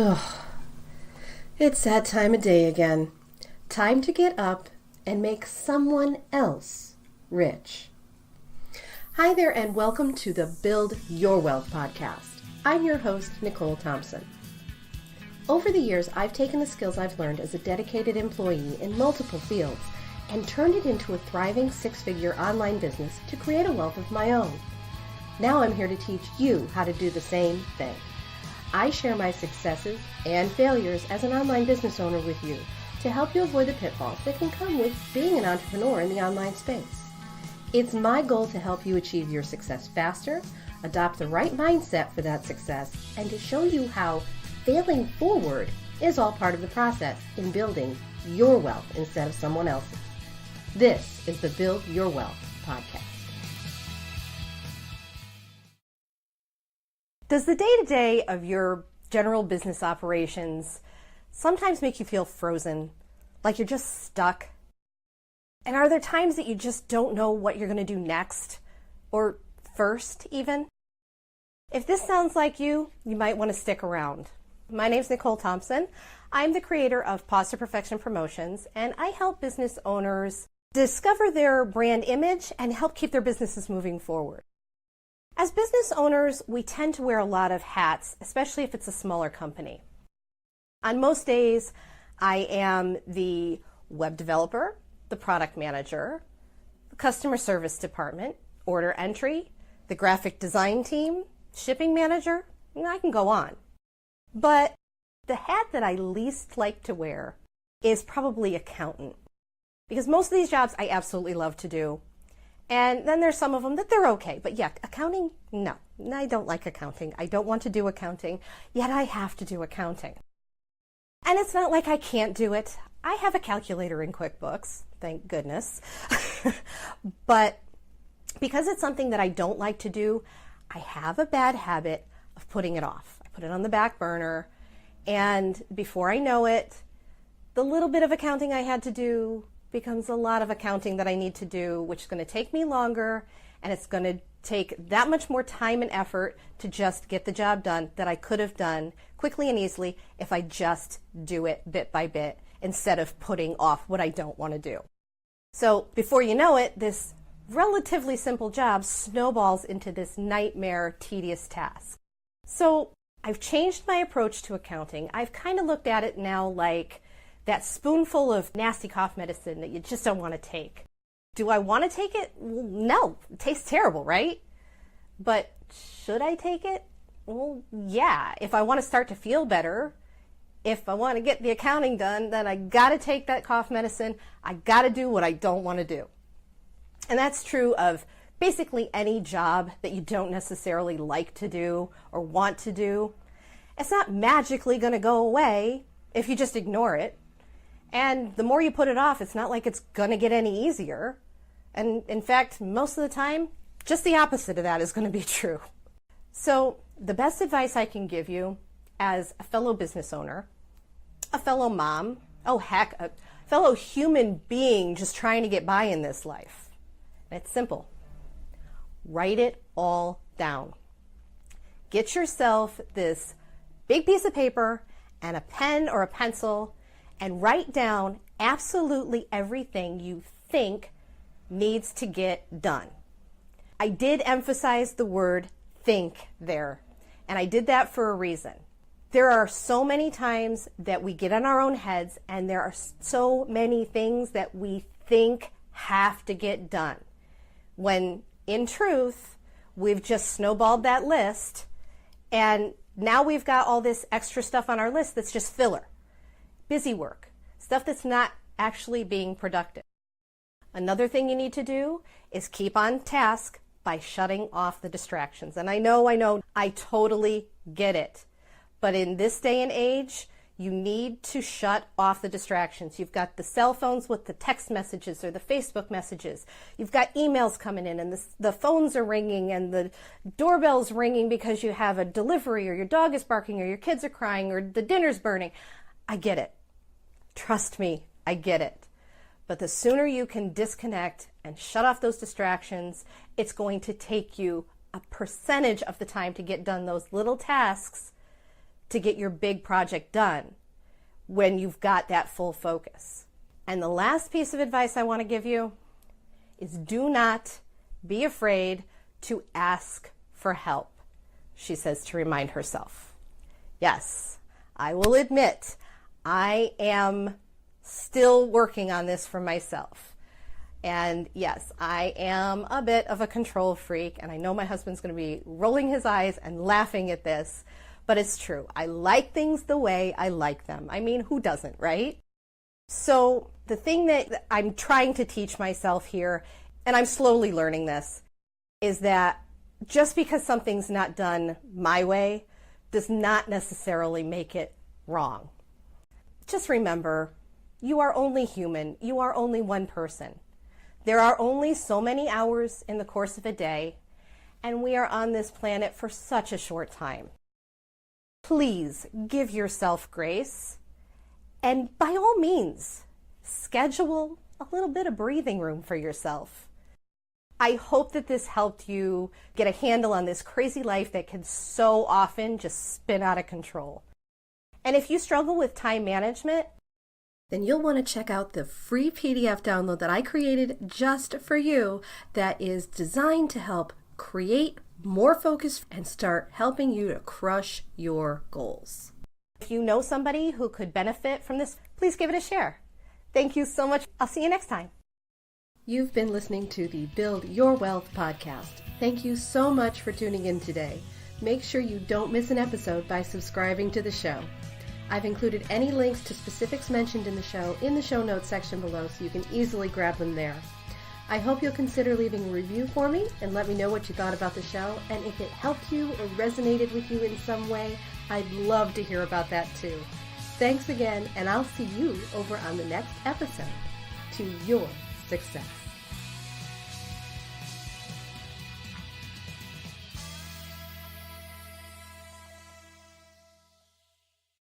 Ugh. It's that time of day again. Time to get up and make someone else rich. Hi there, and welcome to the Build Your Wealth podcast. I'm your host, Nicole Thompson. Over the years, I've taken the skills I've learned as a dedicated employee in multiple fields and turned it into a thriving six-figure online business to create a wealth of my own. Now I'm here to teach you how to do the same thing. I share my successes and failures as an online business owner with you to help you avoid the pitfalls that can come with being an entrepreneur in the online space. It's my goal to help you achieve your success faster, adopt the right mindset for that success, and to show you how failing forward is all part of the process in building your wealth instead of someone else's. This is the Build Your Wealth podcast. Does the day-to-day of your general business operations sometimes make you feel frozen, like you're just stuck? And are there times that you just don't know what you're going to do next, or first even? If this sounds like you might want to stick around. My name's Nicole Thompson. I'm the creator of Pause to Perfection Promotions, and I help business owners discover their brand image and help keep their businesses moving forward. As business owners, we tend to wear a lot of hats, especially if it's a smaller company. On most days, I am the web developer, the product manager, the customer service department, order entry, the graphic design team, shipping manager, and I can go on. But the hat that I least like to wear is probably accountant, because most of these jobs I absolutely love to do. And then there's some of them that they're okay. But yeah, accounting, no, I don't like accounting. I don't want to do accounting, yet I have to do accounting. And it's not like I can't do it. I have a calculator in QuickBooks, thank goodness. But because it's something that I don't like to do, I have a bad habit of putting it off. I put it on the back burner, and before I know it, the little bit of accounting I had to do becomes a lot of accounting that I need to do, which is going to take me longer, and it's going to take that much more time and effort to just get the job done that I could have done quickly and easily if I just do it bit by bit instead of putting off what I don't want to do. So before you know it, this relatively simple job snowballs into this nightmare, tedious task. So I've changed my approach to accounting. I've kind of looked at it now like that spoonful of nasty cough medicine that you just don't want to take. Do I want to take it? Well, no, it tastes terrible, right? But should I take it? Well, yeah. If I want to start to feel better, if I want to get the accounting done, then I got to take that cough medicine. I got to do what I don't want to do. And that's true of basically any job that you don't necessarily like to do or want to do. It's not magically going to go away if you just ignore it. And the more you put it off, it's not like it's going to get any easier. And in fact, most of the time, just the opposite of that is going to be true. So the best advice I can give you as a fellow business owner, a fellow mom, a fellow human being just trying to get by in this life. And it's simple. Write it all down. Get yourself this big piece of paper and a pen or a pencil and write down absolutely everything you think needs to get done. I did emphasize the word think there, and I did that for a reason. There are so many times that we get in our own heads, and there are so many things that we think have to get done, when in truth, we've just snowballed that list, and now we've got all this extra stuff on our list that's just filler. Busy work, stuff that's not actually being productive. Another thing you need to do is keep on task by shutting off the distractions. And I know, I totally get it. But in this day and age, you need to shut off the distractions. You've got the cell phones with the text messages or the Facebook messages. You've got emails coming in, and the phones are ringing, and the doorbell's ringing because you have a delivery, or your dog is barking, or your kids are crying, or the dinner's burning. I get it. Trust me, I get it. But the sooner you can disconnect and shut off those distractions, it's going to take you a percentage of the time to get done those little tasks to get your big project done when you've got that full focus. And the last piece of advice I want to give you is do not be afraid to ask for help, she says to remind herself. Yes, I will admit, I am still working on this for myself. And yes, I am a bit of a control freak, and I know my husband's going to be rolling his eyes and laughing at this, but it's true. I like things the way I like them. I mean, who doesn't, right? So the thing that I'm trying to teach myself here, and I'm slowly learning this, is that just because something's not done my way does not necessarily make it wrong. Just remember, you are only human. You are only one person. There are only so many hours in the course of a day, and we are on this planet for such a short time. Please give yourself grace, and by all means, schedule a little bit of breathing room for yourself. I hope that this helped you get a handle on this crazy life that can so often just spin out of control. And if you struggle with time management, then you'll want to check out the free PDF download that I created just for you that is designed to help create more focus and start helping you to crush your goals. If you know somebody who could benefit from this, please give it a share. Thank you so much. I'll see you next time. You've been listening to the Build Your Wealth podcast. Thank you so much for tuning in today. Make sure you don't miss an episode by subscribing to the show. I've included any links to specifics mentioned in the show notes section below so you can easily grab them there. I hope you'll consider leaving a review for me and let me know what you thought about the show, and if it helped you or resonated with you in some way, I'd love to hear about that too. Thanks again, and I'll see you over on the next episode to your success.